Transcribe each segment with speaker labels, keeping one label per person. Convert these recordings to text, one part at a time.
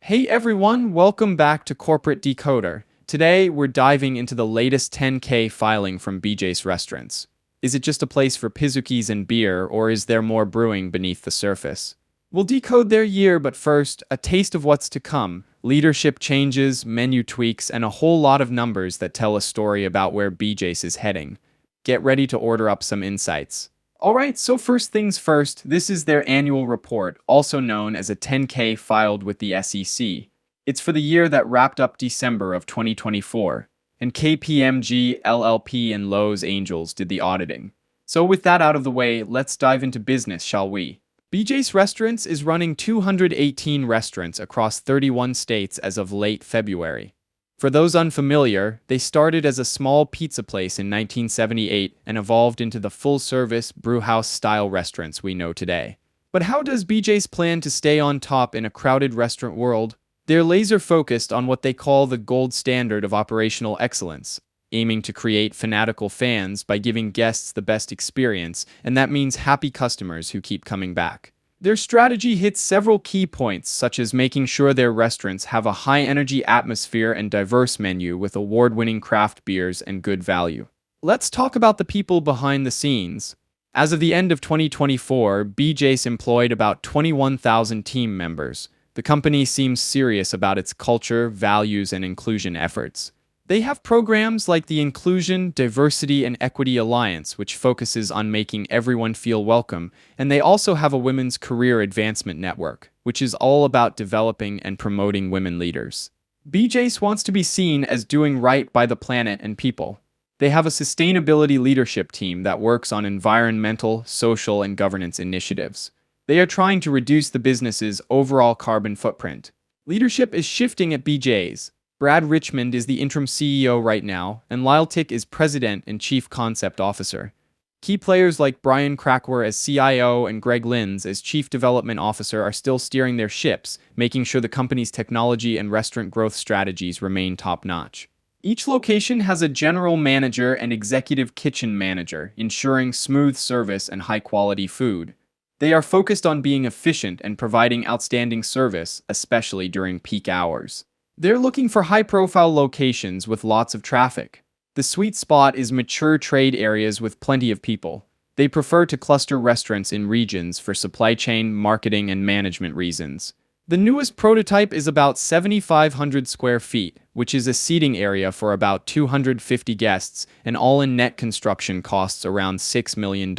Speaker 1: Hey everyone, welcome back to Corporate Decoder. Today, we're diving into the latest 10K filing from BJs Restaurants. Is it just a place for Pizookies and beer, or is there more brewing beneath the surface? We'll decode their year, but first, a taste of what's to come. Leadership changes, menu tweaks, and a whole lot of numbers that tell a story about where BJs is heading. Get ready to order up some insights. Alright, so first things first, this is their annual report, also known as a 10K filed with the SEC. It's for the year that wrapped up December of 2024, and KPMG, LLP, and Lowe's Angels did the auditing. So with that out of the way, let's dive into business, shall we? BJ's Restaurants is running 218 restaurants across 31 states as of late February. For those unfamiliar, they started as a small pizza place in 1978 and evolved into the full-service, brewhouse-style restaurants we know today. But how does BJ's plan to stay on top in a crowded restaurant world? They're laser-focused on what they call the gold standard of operational excellence, aiming to create fanatical fans by giving guests the best experience, and that means happy customers who keep coming back. Their strategy hits several key points, such as making sure their restaurants have a high-energy atmosphere and diverse menu with award-winning craft beers and good value. Let's talk about the people behind the scenes. As of the end of 2024, BJ's employed about 21,000 team members. The company seems serious about its culture, values, and inclusion efforts. They have programs like the Inclusion, Diversity, and Equity Alliance, which focuses on making everyone feel welcome, and they also have a Women's Career Advancement Network, which is all about developing and promoting women leaders. BJ's wants to be seen as doing right by the planet and people. They have a sustainability leadership team that works on environmental, social, and governance initiatives. They are trying to reduce the business's overall carbon footprint. Leadership is shifting at BJ's. Brad Richmond is the interim CEO right now, and Lyle Tick is president and chief concept officer. Key players like Brian Krackwer as CIO and Greg Linz as chief development officer are still steering their ships, making sure the company's technology and restaurant growth strategies remain top-notch. Each location has a general manager and executive kitchen manager, ensuring smooth service and high-quality food. They are focused on being efficient and providing outstanding service, especially during peak hours. They're looking for high-profile locations with lots of traffic. The sweet spot is mature trade areas with plenty of people. They prefer to cluster restaurants in regions for supply chain, marketing, and management reasons. The newest prototype is about 7,500 square feet, which is a seating area for about 250 guests, and all-in net construction costs around $6 million.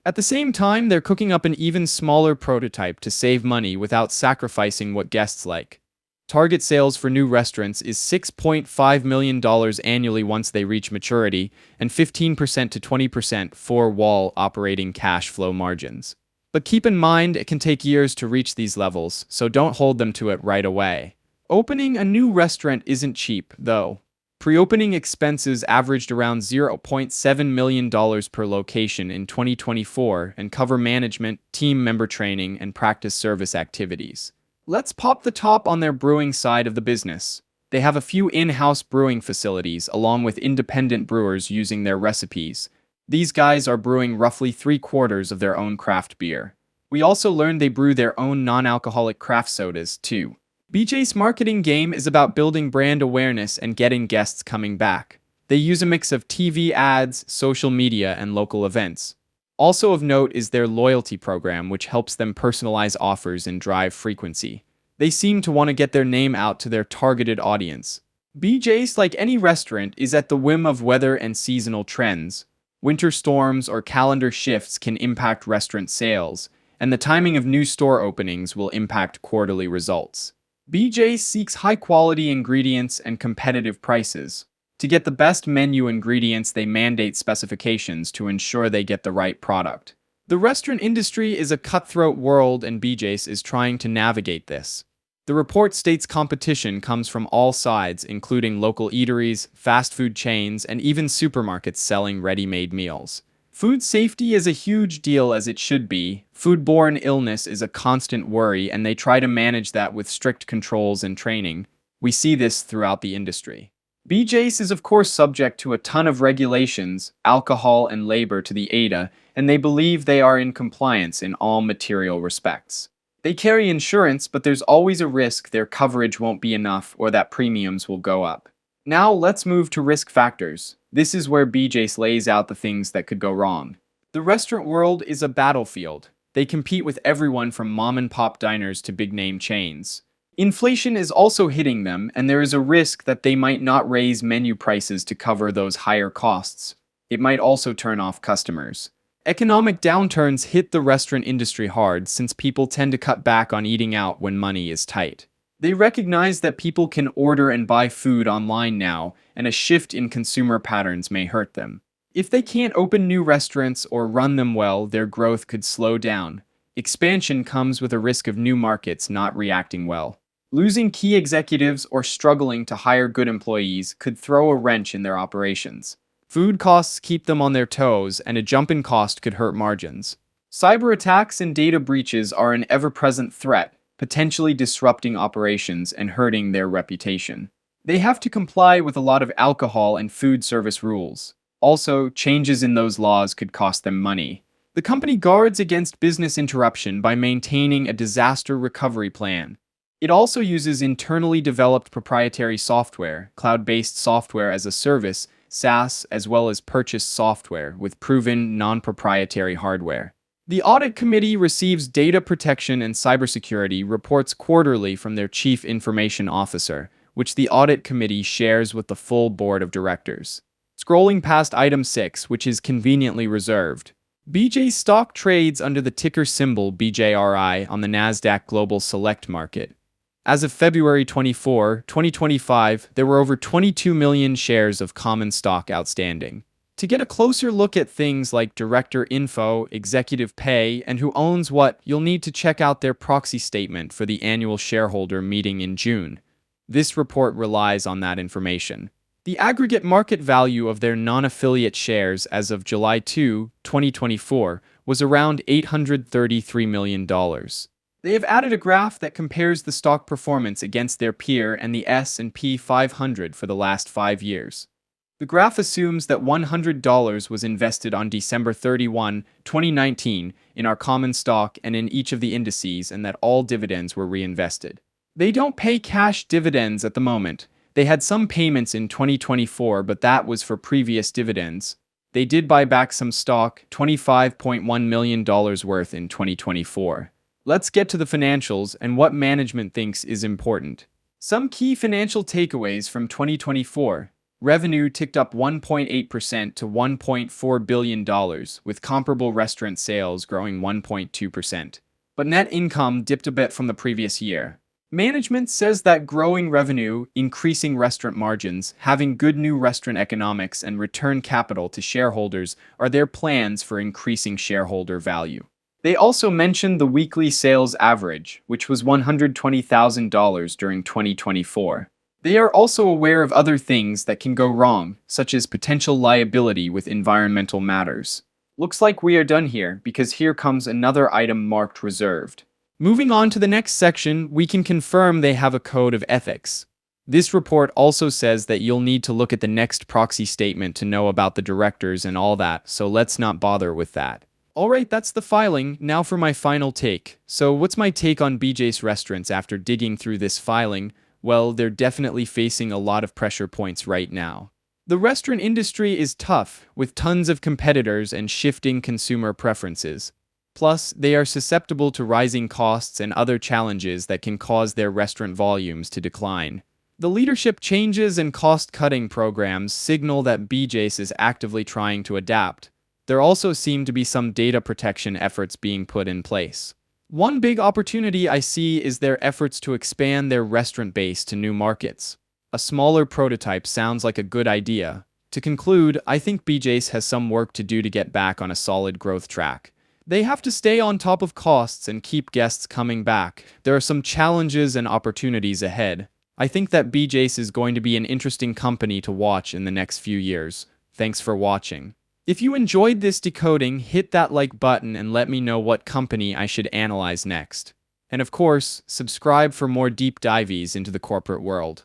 Speaker 1: At the same time, they're cooking up an even smaller prototype to save money without sacrificing what guests like. Target sales for new restaurants is $6.5 million annually once they reach maturity, and 15% to 20% four-wall operating cash flow margins. But keep in mind, it can take years to reach these levels, so don't hold them to it right away. Opening a new restaurant isn't cheap, though. Pre-opening expenses averaged around $0.7 million per location in 2024 and cover management, team member training, and practice service activities. Let's pop the top on their brewing side of the business. They have a few in-house brewing facilities along with independent brewers using their recipes. These guys are brewing roughly 3/4 of their own craft beer. We also learned they brew their own non-alcoholic craft sodas, too. BJ's marketing game is about building brand awareness and getting guests coming back. They use a mix of TV ads, social media, and local events. Also of note is their loyalty program, which helps them personalize offers and drive frequency. They seem to want to get their name out to their targeted audience. BJ's, like any restaurant, is at the whim of weather and seasonal trends. Winter storms or calendar shifts can impact restaurant sales, and the timing of new store openings will impact quarterly results. BJ's seeks high-quality ingredients and competitive prices. To get the best menu ingredients, they mandate specifications to ensure they get the right product. The restaurant industry is a cutthroat world, and BJ's is trying to navigate this. The report states competition comes from all sides, including local eateries, fast food chains, and even supermarkets selling ready-made meals. Food safety is a huge deal, as it should be. Foodborne illness is a constant worry, and they try to manage that with strict controls and training. We see this throughout the industry. BJ's is of course subject to a ton of regulations, alcohol and labor to the ADA, and they believe they are in compliance in all material respects. They carry insurance, but there's always a risk their coverage won't be enough or that premiums will go up. Now let's move to risk factors. This is where BJ's lays out the things that could go wrong. The restaurant world is a battlefield. They compete with everyone from mom-and-pop diners to big-name chains. Inflation is also hitting them, and there is a risk that they might not raise menu prices to cover those higher costs. It might also turn off customers. Economic downturns hit the restaurant industry hard since people tend to cut back on eating out when money is tight. They recognize that people can order and buy food online now, and a shift in consumer patterns may hurt them. If they can't open new restaurants or run them well, their growth could slow down. Expansion comes with a risk of new markets not reacting well. Losing key executives or struggling to hire good employees could throw a wrench in their operations. Food costs keep them on their toes, and a jump in cost could hurt margins. Cyber attacks and data breaches are an ever-present threat, potentially disrupting operations and hurting their reputation. They have to comply with a lot of alcohol and food service rules. Also, changes in those laws could cost them money. The company guards against business interruption by maintaining a disaster recovery plan. It also uses internally developed proprietary software, cloud-based software as a service, SaaS, as well as purchased software with proven non-proprietary hardware. The audit committee receives data protection and cybersecurity reports quarterly from their chief information officer, which the audit committee shares with the full board of directors. Scrolling past item 6, which is conveniently reserved. BJ's stock trades under the ticker symbol BJRI on the Nasdaq Global Select Market. As of February 24, 2025, there were over 22 million shares of common stock outstanding. To get a closer look at things like director info, executive pay, and who owns what, you'll need to check out their proxy statement for the annual shareholder meeting in June. This report relies on that information. The aggregate market value of their non-affiliate shares as of July 2, 2024, was around $833 million. They have added a graph that compares the stock performance against their peer and the S&P 500 for the last 5 years. The graph assumes that $100 was invested on December 31, 2019 in our common stock and in each of the indices, and that all dividends were reinvested. They don't pay cash dividends at the moment. They had some payments in 2024, but that was for previous dividends. They did buy back some stock, $25.1 million worth in 2024. Let's get to the financials and what management thinks is important. Some key financial takeaways from 2024. Revenue ticked up 1.8% to $1.4 billion, with comparable restaurant sales growing 1.2%. But net income dipped a bit from the previous year. Management says that growing revenue, increasing restaurant margins, having good new restaurant economics, and return capital to shareholders are their plans for increasing shareholder value. They also mentioned the weekly sales average, which was $120,000 during 2024. They are also aware of other things that can go wrong, such as potential liability with environmental matters. Looks like we are done here, because here comes another item marked reserved. Moving on to the next section, we can confirm they have a code of ethics. This report also says that you'll need to look at the next proxy statement to know about the directors and all that, so let's not bother with that. Alright, that's the filing. Now for my final take. So what's my take on BJ's Restaurants after digging through this filing? Well, they're definitely facing a lot of pressure points right now. The restaurant industry is tough, with tons of competitors and shifting consumer preferences. Plus, they are susceptible to rising costs and other challenges that can cause their restaurant volumes to decline. The leadership changes and cost-cutting programs signal that BJ's is actively trying to adapt. There also seem to be some data protection efforts being put in place. One big opportunity I see is their efforts to expand their restaurant base to new markets. A smaller prototype sounds like a good idea. To conclude, I think BJ's has some work to do to get back on a solid growth track. They have to stay on top of costs and keep guests coming back. There are some challenges and opportunities ahead. I think that BJ's is going to be an interesting company to watch in the next few years. Thanks for watching. If you enjoyed this decoding, hit that like button and let me know what company I should analyze next. And of course, subscribe for more deep dives into the corporate world.